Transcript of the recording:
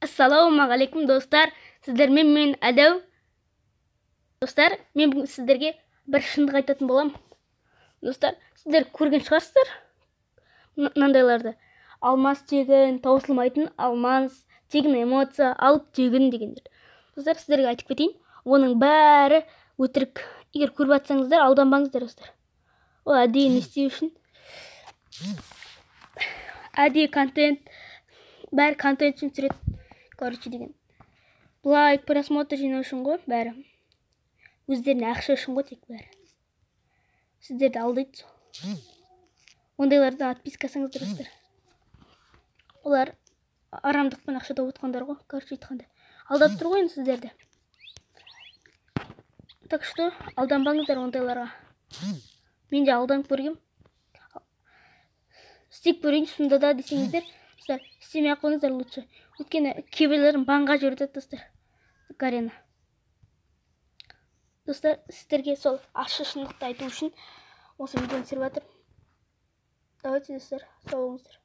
Ассалаумағалейкум достар, сіздермен мен Әдәу. Достар, мен бүгін сіздерге бір шындық айтатын болам. Достар, сіздер көрген шығарсыздар мынандайларды. Алмас тегін, таусылмайтын алмас, тегін эмоция, алып тегін дегендер. Достар, сіздерге айтып кетейін, оның бәрі өтірік. Егер көріп жатсаңыздар, алданбаңыздар достар. Ол әдейі не істеу үшін? Әдейі контент, бәрі контент үшін түсіреді. Короче деген. Лайк, просмотр жинау үшін ғой бәрі. Өздеріне ақша үшін ғой тек бәрі. Сіздерді алдайды сол. Ондайлардан отпискасаңыздар достар. Олар арамдықпен ақша тауып отқандар ғой, короче айтқанда. Алдап тұр ғой енді сіздерді. Так что алданбаңыздар ондайларға. Мен де алданып көргем. Істеп көрейін сонда да десеңіздер, достар, істемей ақ қойыңыздар лучше. Өйткені кейбіреулерін банға жібереді достар. Гарена. Достар, сіздерге сол ащы шындықты айту үшін осы видеоны түсіріп жатырмын. Давайте достар, сау болыңыздар.